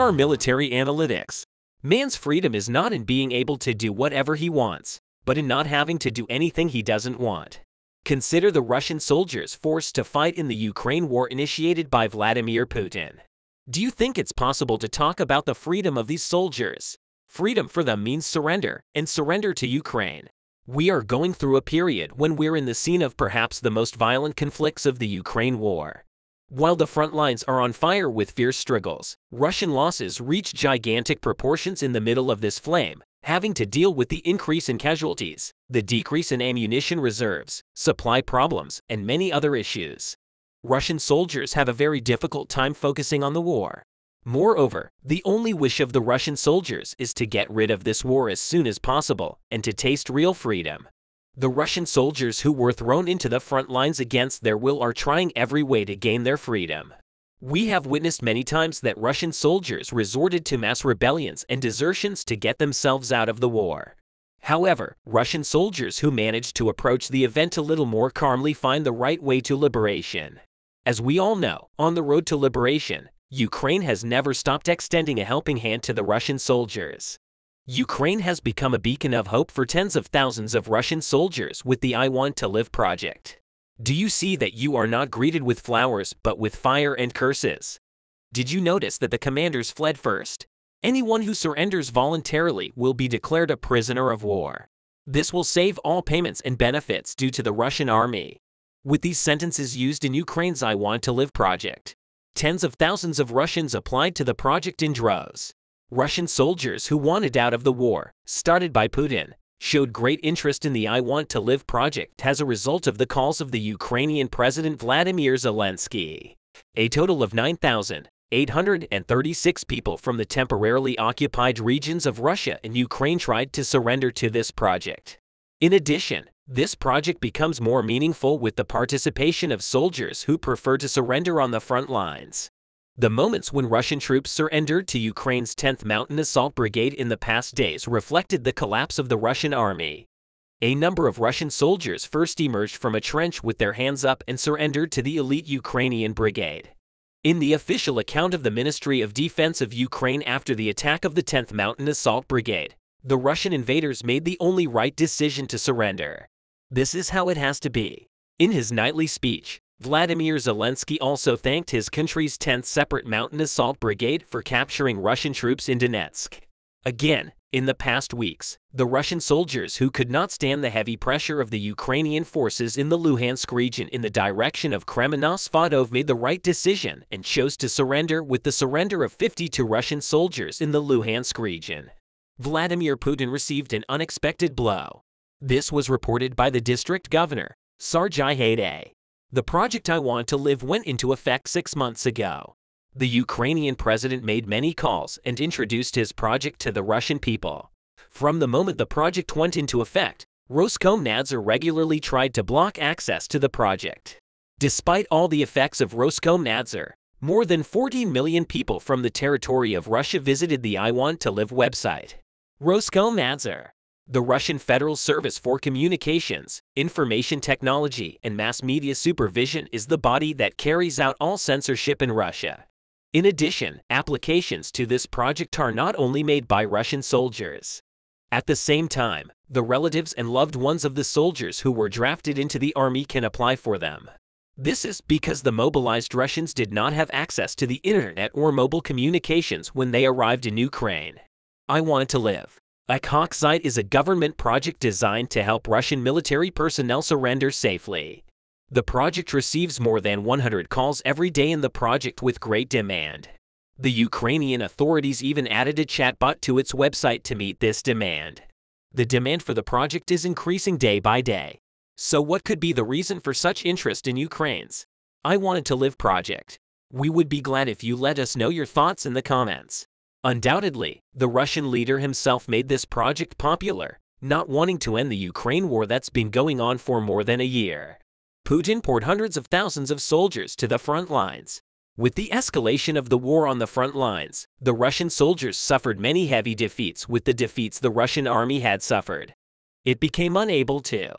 are military analytics. Man's freedom is not in being able to do whatever he wants, but in not having to do anything he doesn't want. Consider the Russian soldiers forced to fight in the Ukraine war initiated by Vladimir Putin. Do you think it's possible to talk about the freedom of these soldiers? Freedom for them means surrender, and surrender to Ukraine. We are going through a period when we're in the scene of perhaps the most violent conflicts of the Ukraine war. While the front lines are on fire with fierce struggles, Russian losses reach gigantic proportions in the middle of this flame, having to deal with the increase in casualties, the decrease in ammunition reserves, supply problems, and many other issues. Russian soldiers have a very difficult time focusing on the war. Moreover, the only wish of the Russian soldiers is to get rid of this war as soon as possible and to taste real freedom. The Russian soldiers who were thrown into the front lines against their will are trying every way to gain their freedom. We have witnessed many times that Russian soldiers resorted to mass rebellions and desertions to get themselves out of the war. However, Russian soldiers who managed to approach the event a little more calmly find the right way to liberation. As we all know, on the road to liberation, Ukraine has never stopped extending a helping hand to the Russian soldiers. Ukraine has become a beacon of hope for tens of thousands of Russian soldiers with the I Want to Live project. Do you see that you are not greeted with flowers but with fire and curses? Did you notice that the commanders fled first? Anyone who surrenders voluntarily will be declared a prisoner of war. This will save all payments and benefits due to the Russian army. With these sentences used in Ukraine's I Want to Live project, tens of thousands of Russians applied to the project in droves. Russian soldiers who wanted out of the war, started by Putin, showed great interest in the I Want to Live project as a result of the calls of the Ukrainian President Vladimir Zelensky. A total of 9,836 people from the temporarily occupied regions of Russia and Ukraine tried to surrender to this project. In addition, this project becomes more meaningful with the participation of soldiers who prefer to surrender on the front lines. The moments when Russian troops surrendered to Ukraine's 10th Mountain Assault Brigade in the past days reflected the collapse of the Russian army. A number of Russian soldiers first emerged from a trench with their hands up and surrendered to the elite Ukrainian brigade. In the official account of the Ministry of Defense of Ukraine after the attack of the 10th Mountain Assault Brigade, the Russian invaders made the only right decision to surrender. This is how it has to be. In his nightly speech, Vladimir Zelensky also thanked his country's 10th Separate Mountain Assault Brigade for capturing Russian troops in Donetsk. Again, in the past weeks, the Russian soldiers who could not stand the heavy pressure of the Ukrainian forces in the Luhansk region in the direction of Kremenovsk made the right decision and chose to surrender with the surrender of 52 Russian soldiers in the Luhansk region. Vladimir Putin received an unexpected blow. This was reported by the district governor, Tthe. The project I Want to Live went into effect 6 months ago. The Ukrainian president made many calls and introduced his project to the Russian people. From the moment the project went into effect, Roskomnadzor regularly tried to block access to the project. Despite all the effects of Roskomnadzor, more than 14 million people from the territory of Russia visited the I Want to Live website. Roskomnadzor, the Russian Federal Service for Communications, Information Technology, and Mass Media Supervision, is the body that carries out all censorship in Russia. In addition, applications to this project are not only made by Russian soldiers. At the same time, the relatives and loved ones of the soldiers who were drafted into the army can apply for them. This is because the mobilized Russians did not have access to the internet or mobile communications when they arrived in Ukraine. I Want to Live. Tthe is a government project designed to help Russian military personnel surrender safely. The project receives more than 100 calls every day in the project with great demand. The Ukrainian authorities even added a chatbot to its website to meet this demand. The demand for the project is increasing day by day. So what could be the reason for such interest in Ukraine's I Want to Live project? We would be glad if you let us know your thoughts in the comments. Undoubtedly, the Russian leader himself made this project popular, not wanting to end the Ukraine war that's been going on for more than a year. Putin poured hundreds of thousands of soldiers to the front lines. With the escalation of the war on the front lines, the Russian soldiers suffered many heavy defeats with the defeats the Russian army had suffered. It became unable to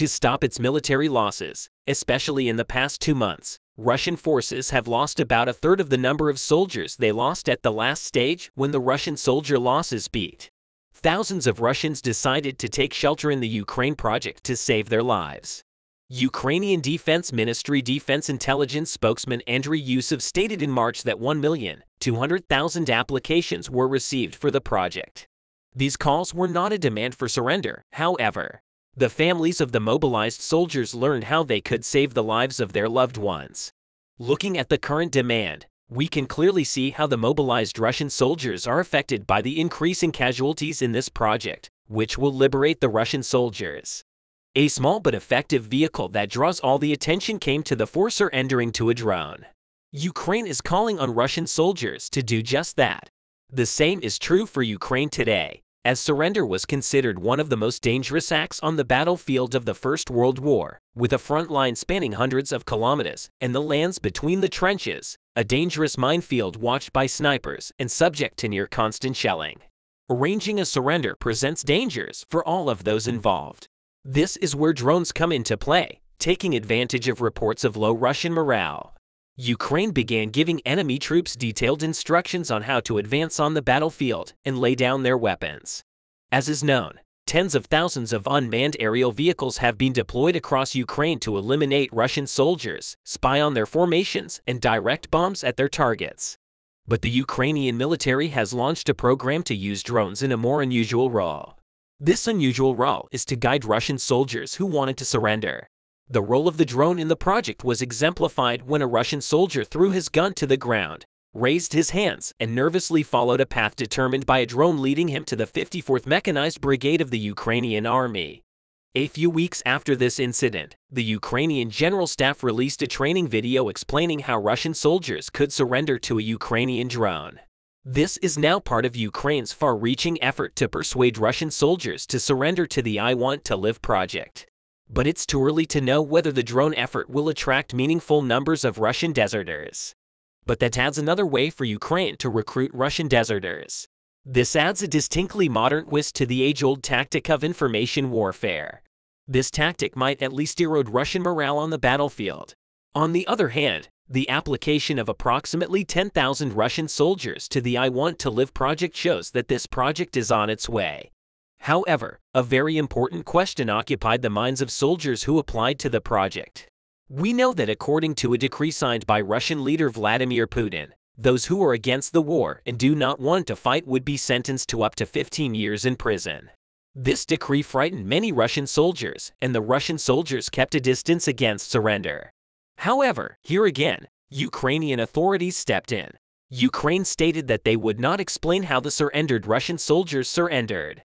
stop its military losses, especially in the past 2 months. Russian forces have lost about a third of the number of soldiers they lost at the last stage when the Russian soldier losses peaked. Thousands of Russians decided to take shelter in the Ukraine project to save their lives. Ukrainian Defense Ministry Defense Intelligence spokesman Andriy Yusov stated in March that 1,200,000 applications were received for the project. These calls were not a demand for surrender, however. The families of the mobilized soldiers learned how they could save the lives of their loved ones. Looking at the current demand, we can clearly see how the mobilized Russian soldiers are affected by the increasing casualties in this project, which will liberate the Russian soldiers. A small but effective vehicle that draws all the attention came to the fore surrendering to a drone. Ukraine is calling on Russian soldiers to do just that. The same is true for Ukraine today, as surrender was considered one of the most dangerous acts on the battlefield of the First World War, with a front line spanning hundreds of kilometers and the lands between the trenches, a dangerous minefield watched by snipers and subject to near constant shelling. Arranging a surrender presents dangers for all of those involved. This is where drones come into play, taking advantage of reports of low Russian morale. Ukraine began giving enemy troops detailed instructions on how to advance on the battlefield and lay down their weapons. As is known, tens of thousands of unmanned aerial vehicles have been deployed across Ukraine to eliminate Russian soldiers, spy on their formations, and direct bombs at their targets. But the Ukrainian military has launched a program to use drones in a more unusual role. This unusual role is to guide Russian soldiers who wanted to surrender. The role of the drone in the project was exemplified when a Russian soldier threw his gun to the ground, raised his hands, and nervously followed a path determined by a drone leading him to the 54th Mechanized Brigade of the Ukrainian Army. A few weeks after this incident, the Ukrainian General Staff released a training video explaining how Russian soldiers could surrender to a Ukrainian drone. This is now part of Ukraine's far-reaching effort to persuade Russian soldiers to surrender to the I Want to Live project. But it's too early to know whether the drone effort will attract meaningful numbers of Russian deserters. But that adds another way for Ukraine to recruit Russian deserters. This adds a distinctly modern twist to the age-old tactic of information warfare. This tactic might at least erode Russian morale on the battlefield. On the other hand, the application of approximately 10,000 Russian soldiers to the I Want to Live project shows that this project is on its way. However, a very important question occupied the minds of soldiers who applied to the project. We know that according to a decree signed by Russian leader Vladimir Putin, those who are against the war and do not want to fight would be sentenced to up to 15 years in prison. This decree frightened many Russian soldiers, and the Russian soldiers kept a distance against surrender. However, here again, Ukrainian authorities stepped in. Ukraine stated that they would not explain how the surrendered Russian soldiers surrendered.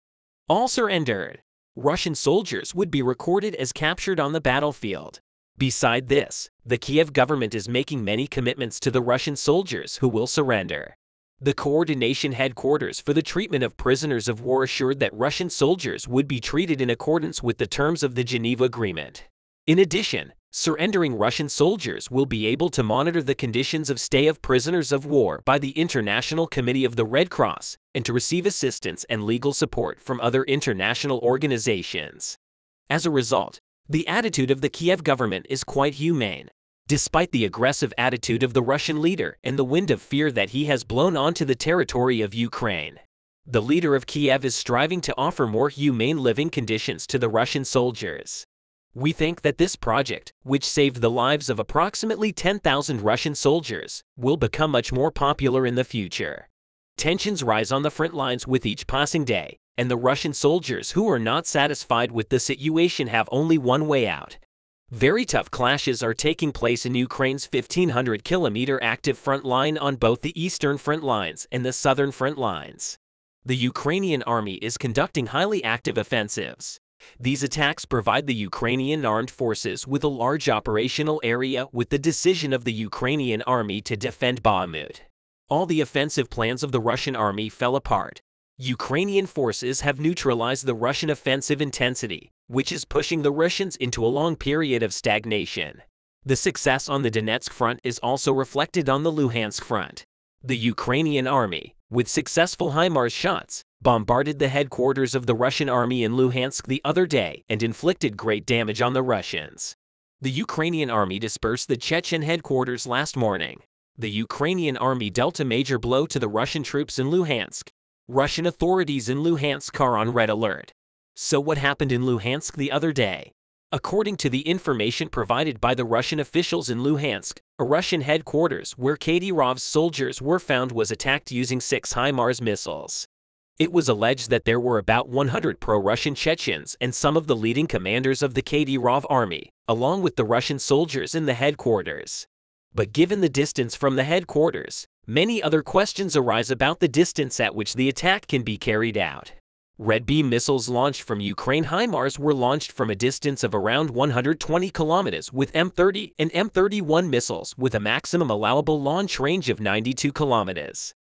All surrendered Russian soldiers would be recorded as captured on the battlefield. Beside this, the Kiev government is making many commitments to the Russian soldiers who will surrender. The coordination headquarters for the treatment of prisoners of war assured that Russian soldiers would be treated in accordance with the terms of the Geneva Agreement. In addition, surrendering Russian soldiers will be able to monitor the conditions of stay of prisoners of war by the International Committee of the Red Cross and to receive assistance and legal support from other international organizations. As a result, the attitude of the Kiev government is quite humane. Despite the aggressive attitude of the Russian leader and the wind of fear that he has blown onto the territory of Ukraine, the leader of Kiev is striving to offer more humane living conditions to the Russian soldiers. We think that this project, which saved the lives of approximately 10,000 Russian soldiers, will become much more popular in the future. Tensions rise on the front lines with each passing day, and the Russian soldiers who are not satisfied with the situation have only one way out. Very tough clashes are taking place in Ukraine's 1,500-kilometer active front line on both the eastern front lines and the southern front lines. The Ukrainian army is conducting highly active offensives. These attacks provide the Ukrainian armed forces with a large operational area with the decision of the Ukrainian army to defend Bakhmut. All the offensive plans of the Russian army fell apart. Ukrainian forces have neutralized the Russian offensive intensity, which is pushing the Russians into a long period of stagnation. The success on the Donetsk front is also reflected on the Luhansk front. The Ukrainian army, with successful HIMARS shots, bombarded the headquarters of the Russian army in Luhansk the other day and inflicted great damage on the Russians. The Ukrainian army dispersed the Chechen headquarters last morning. The Ukrainian army dealt a major blow to the Russian troops in Luhansk. Russian authorities in Luhansk are on red alert. So what happened in Luhansk the other day? According to the information provided by the Russian officials in Luhansk, a Russian headquarters where Kadyrov's soldiers were found was attacked using 6 HIMARS missiles. It was alleged that there were about 100 pro-Russian Chechens and some of the leading commanders of the Kadyrov army, along with the Russian soldiers in the headquarters. But given the distance from the headquarters, many other questions arise about the distance at which the attack can be carried out. Red beam missiles launched from Ukraine HIMARS were launched from a distance of around 120 kilometers with M30 and M31 missiles with a maximum allowable launch range of 92 kilometers.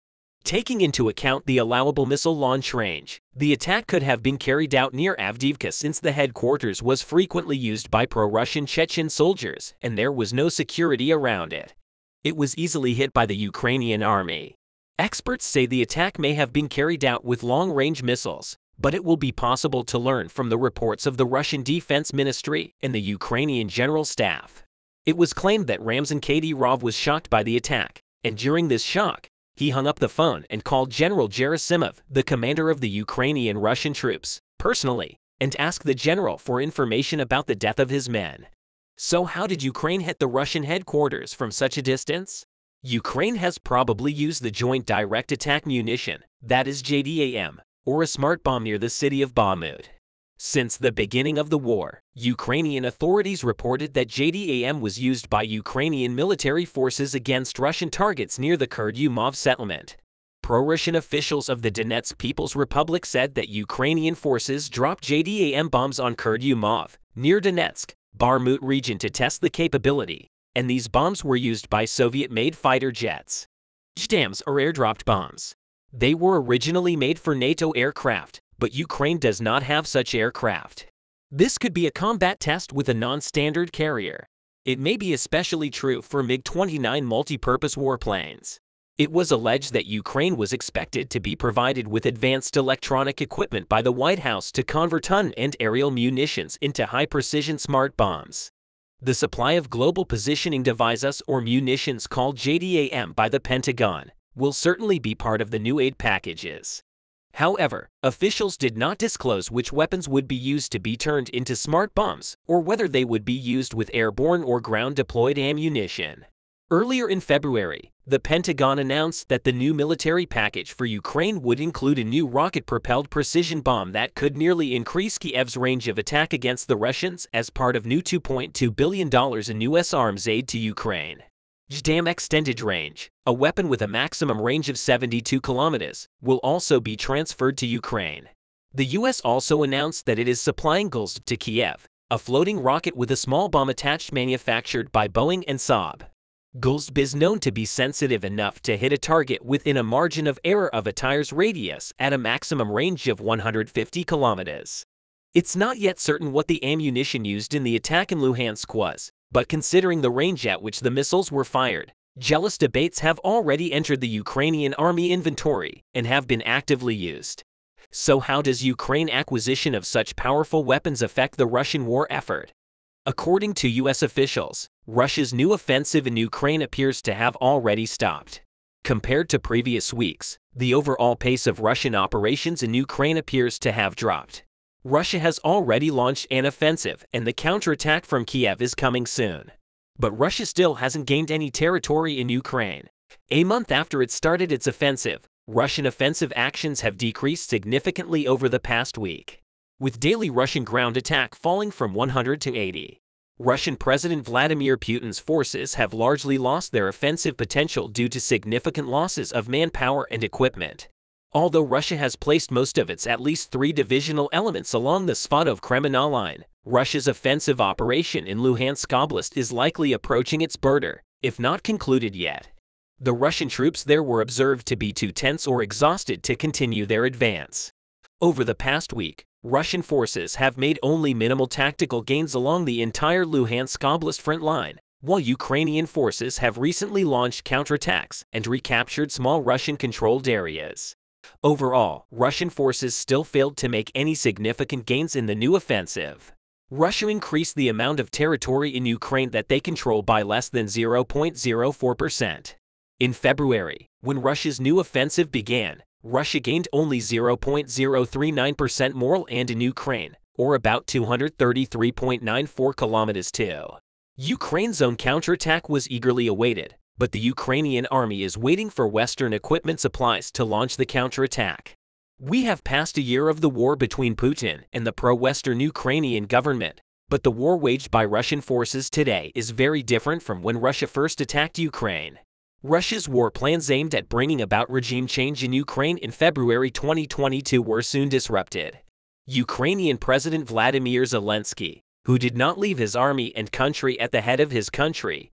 Taking into account the allowable missile launch range, the attack could have been carried out near Avdiivka since the headquarters was frequently used by pro-Russian Chechen soldiers and there was no security around it. It was easily hit by the Ukrainian army. Experts say the attack may have been carried out with long-range missiles, but it will be possible to learn from the reports of the Russian Defense Ministry and the Ukrainian General Staff. It was claimed that Ramzan Kadyrov was shocked by the attack, and during this shock, he hung up the phone and called General Gerasimov, the commander of the Ukrainian Russian troops, personally, and asked the general for information about the death of his men. So how did Ukraine hit the Russian headquarters from such a distance? Ukraine has probably used the Joint Direct Attack Munition, that is JDAM, or a smart bomb near the city of Bakhmut. Since the beginning of the war, Ukrainian authorities reported that JDAM was used by Ukrainian military forces against Russian targets near the Kurdyumov settlement. Pro-Russian officials of the Donetsk People's Republic said that Ukrainian forces dropped JDAM bombs on Kurdyumov, near Donetsk, Bakhmut region to test the capability, and these bombs were used by Soviet-made fighter jets. JDAMs are airdropped bombs. They were originally made for NATO aircraft, but Ukraine does not have such aircraft. This could be a combat test with a non-standard carrier. It may be especially true for MiG-29 multi-purpose warplanes. It was alleged that Ukraine was expected to be provided with advanced electronic equipment by the White House to convert unmanned aerial munitions into high-precision smart bombs. The supply of global positioning devices or munitions called JDAM by the Pentagon will certainly be part of the new aid packages. However, officials did not disclose which weapons would be used to be turned into smart bombs or whether they would be used with airborne or ground-deployed ammunition. Earlier in February, the Pentagon announced that the new military package for Ukraine would include a new rocket-propelled precision bomb that could nearly increase Kiev's range of attack against the Russians as part of new $2.2 billion in U.S. arms aid to Ukraine. JDAM Extended Range, a weapon with a maximum range of 72 kilometers, will also be transferred to Ukraine. The U.S. also announced that it is supplying Tthe to Kiev, a floating rocket with a small bomb attached manufactured by Boeing and Saab. Tthe is known to be sensitive enough to hit a target within a margin of error of a tire's radius at a maximum range of 150 kilometers. It's not yet certain what the ammunition used in the attack in Luhansk was, but considering the range at which the missiles were fired, jealous debates have already entered the Ukrainian army inventory and have been actively used. So how does Ukraine acquisition of such powerful weapons affect the Russian war effort? According to U.S. officials, Russia's new offensive in Ukraine appears to have already stopped. Compared to previous weeks, the overall pace of Russian operations in Ukraine appears to have dropped. Russia has already launched an offensive, and the counterattack from Kiev is coming soon. But Russia still hasn't gained any territory in Ukraine. A month after it started its offensive, Russian offensive actions have decreased significantly over the past week, with daily Russian ground attack falling from 100 to 80. Russian President Vladimir Putin's forces have largely lost their offensive potential due to significant losses of manpower and equipment. Although Russia has placed most of its at least 3 divisional elements along the Svatov-Kremenna line, Russia's offensive operation in Luhansk Oblast is likely approaching its border, if not concluded yet. The Russian troops there were observed to be too tense or exhausted to continue their advance. Over the past week, Russian forces have made only minimal tactical gains along the entire Luhansk Oblast front line, while Ukrainian forces have recently launched counterattacks and recaptured small Russian-controlled areas. Overall, Russian forces still failed to make any significant gains in the new offensive. Russia increased the amount of territory in Ukraine that they control by less than 0.04%. In February, when Russia's new offensive began, Russia gained only 0.039% more land in Ukraine, or about 233.94 kilometers to. Ukraine's own counterattack was eagerly awaited, but the Ukrainian army is waiting for Western equipment supplies to launch the counterattack. We have passed a year of the war between Putin and the pro-Western Ukrainian government, but the war waged by Russian forces today is very different from when Russia first attacked Ukraine. Russia's war plans aimed at bringing about regime change in Ukraine in February 2022 were soon disrupted. Ukrainian President Vladimir Zelensky, who did not leave his army and country at the head of his country,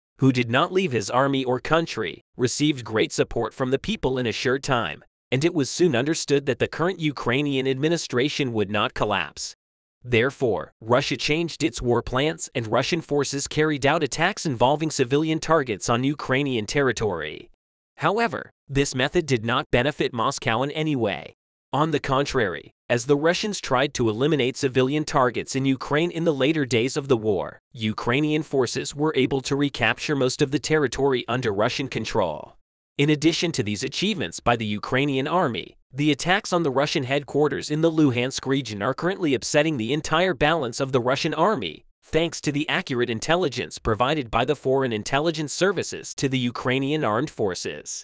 received great support from the people in a short time, and it was soon understood that the current Ukrainian administration would not collapse. Therefore, Russia changed its war plans and Russian forces carried out attacks involving civilian targets on Ukrainian territory. However, this method did not benefit Moscow in any way. On the contrary, as the Russians tried to eliminate civilian targets in Ukraine in the later days of the war, Ukrainian forces were able to recapture most of the territory under Russian control. In addition to these achievements by the Ukrainian army, the attacks on the Russian headquarters in the Luhansk region are currently upsetting the entire balance of the Russian army, thanks to the accurate intelligence provided by the foreign intelligence services to the Ukrainian armed forces.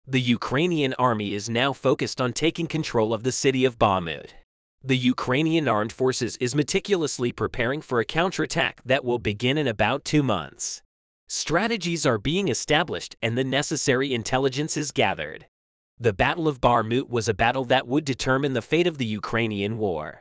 The Ukrainian army is now focused on taking control of the city of Bakhmut. The Ukrainian armed forces is meticulously preparing for a counterattack that will begin in about 2 months. Strategies are being established and the necessary intelligence is gathered. The Battle of Bakhmut was a battle that would determine the fate of the Ukrainian war.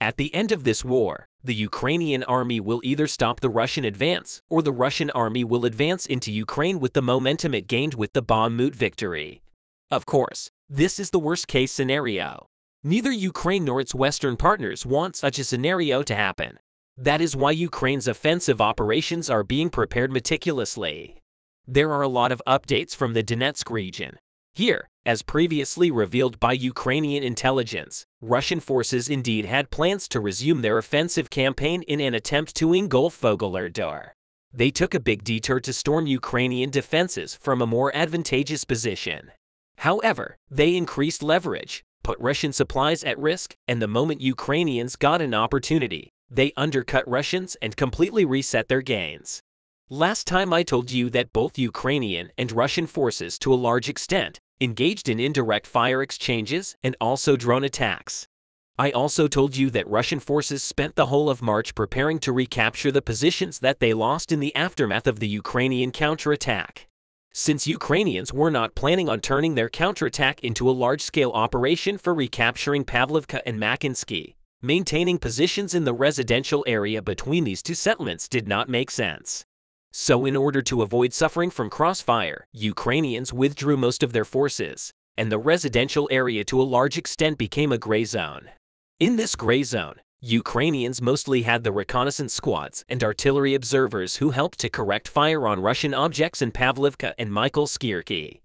At the end of this war, the Ukrainian army will either stop the Russian advance or the Russian army will advance into Ukraine with the momentum it gained with the Bakhmut victory. Of course, this is the worst-case scenario. Neither Ukraine nor its Western partners want such a scenario to happen. That is why Ukraine's offensive operations are being prepared meticulously. There are a lot of updates from the Donetsk region. Here, as previously revealed by Ukrainian intelligence, Russian forces indeed had plans to resume their offensive campaign in an attempt to engulf Soledar. They took a big detour to storm Ukrainian defenses from a more advantageous position. However, they increased leverage, put Russian supplies at risk, and the moment Ukrainians got an opportunity, they undercut Russians and completely reset their gains. Last time I told you that both Ukrainian and Russian forces to a large extent engaged in indirect fire exchanges and also drone attacks. I also told you that Russian forces spent the whole of March preparing to recapture the positions that they lost in the aftermath of the Ukrainian counterattack. Since Ukrainians were not planning on turning their counterattack into a large-scale operation for recapturing Pavlovka and Makinsky, maintaining positions in the residential area between these two settlements did not make sense. So in order to avoid suffering from crossfire, Ukrainians withdrew most of their forces, and the residential area to a large extent became a gray zone. In this gray zone, Ukrainians mostly had the reconnaissance squads and artillery observers who helped to correct fire on Russian objects in Pavlovka and Mykolaivsky.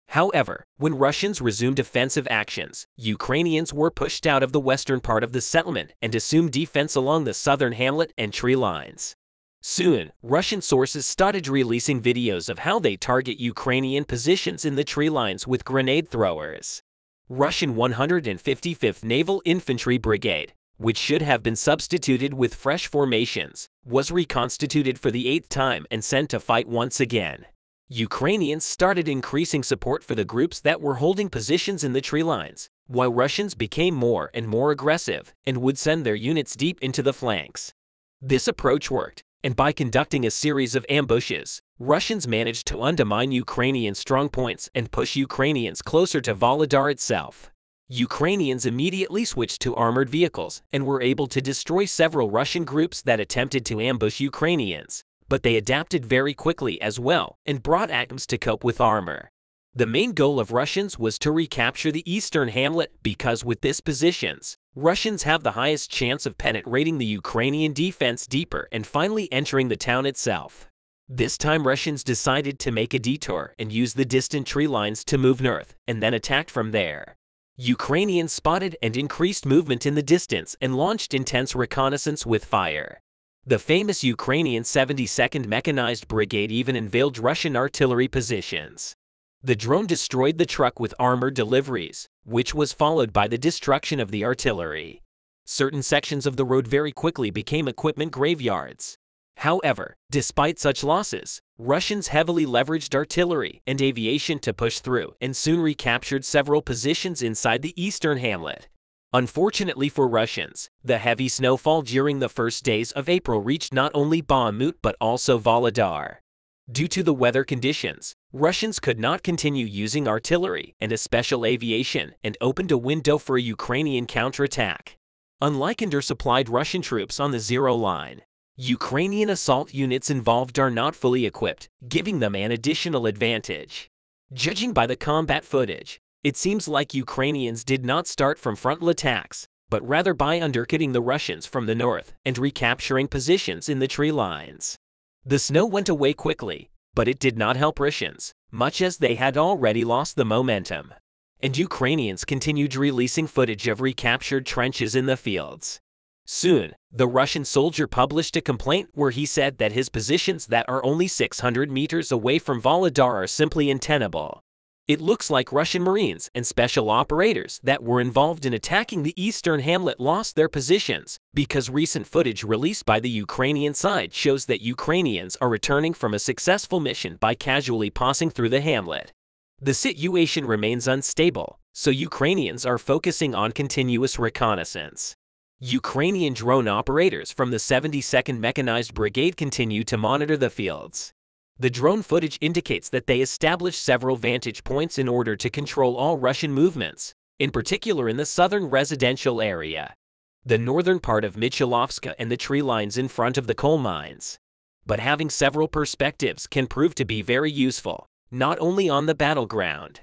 However, when Russians resumed offensive actions, Ukrainians were pushed out of the western part of the settlement and assumed defense along the southern hamlet and tree lines. Soon, Russian sources started releasing videos of how they target Ukrainian positions in the tree lines with grenade throwers. Russian 155th Naval Infantry Brigade, which should have been substituted with fresh formations, was reconstituted for the 8th time and sent to fight once again. Ukrainians started increasing support for the groups that were holding positions in the tree lines, while Russians became more and more aggressive and would send their units deep into the flanks. This approach worked, and by conducting a series of ambushes, Russians managed to undermine Ukrainian strongpoints and push Ukrainians closer to Soledar itself. Ukrainians immediately switched to armored vehicles and were able to destroy several Russian groups that attempted to ambush Ukrainians, but they adapted very quickly as well and brought atoms to cope with armor. The main goal of Russians was to recapture the eastern hamlet because with these positions, Russians have the highest chance of penetrating the Ukrainian defense deeper and finally entering the town itself. This time Russians decided to make a detour and use the distant tree lines to move north and then attacked from there. Ukrainians spotted and increased movement in the distance and launched intense reconnaissance with fire. The famous Ukrainian 72nd Mechanized Brigade even invaded Russian artillery positions. The drone destroyed the truck with armor deliveries, which was followed by the destruction of the artillery. Certain sections of the road very quickly became equipment graveyards. However, despite such losses, Russians heavily leveraged artillery and aviation to push through and soon recaptured several positions inside the eastern hamlet. Unfortunately for Russians, the heavy snowfall during the first days of April reached not only Bakhmut but also Soledar. Due to the weather conditions, Russians could not continue using artillery and a special aviation and opened a window for a Ukrainian counterattack. Unlike undersupplied Russian troops on the zero line, Ukrainian assault units involved are not fully equipped, giving them an additional advantage. Judging by the combat footage, it seems like Ukrainians did not start from frontal attacks, but rather by undercutting the Russians from the north and recapturing positions in the tree lines. The snow went away quickly, but it did not help Russians, much as they had already lost the momentum. And Ukrainians continued releasing footage of recaptured trenches in the fields. Soon, the Russian soldier published a complaint where he said that his positions that are only 600 meters away from Soledar are simply untenable. It looks like Russian Marines and special operators that were involved in attacking the eastern hamlet lost their positions, because recent footage released by the Ukrainian side shows that Ukrainians are returning from a successful mission by casually passing through the hamlet. The situation remains unstable, so Ukrainians are focusing on continuous reconnaissance. Ukrainian drone operators from the 72nd Mechanized Brigade continue to monitor the fields. The drone footage indicates that they established several vantage points in order to control all Russian movements, in particular in the southern residential area, the northern part of Mikhailovka and the tree lines in front of the coal mines. But having several perspectives can prove to be very useful, not only on the battleground,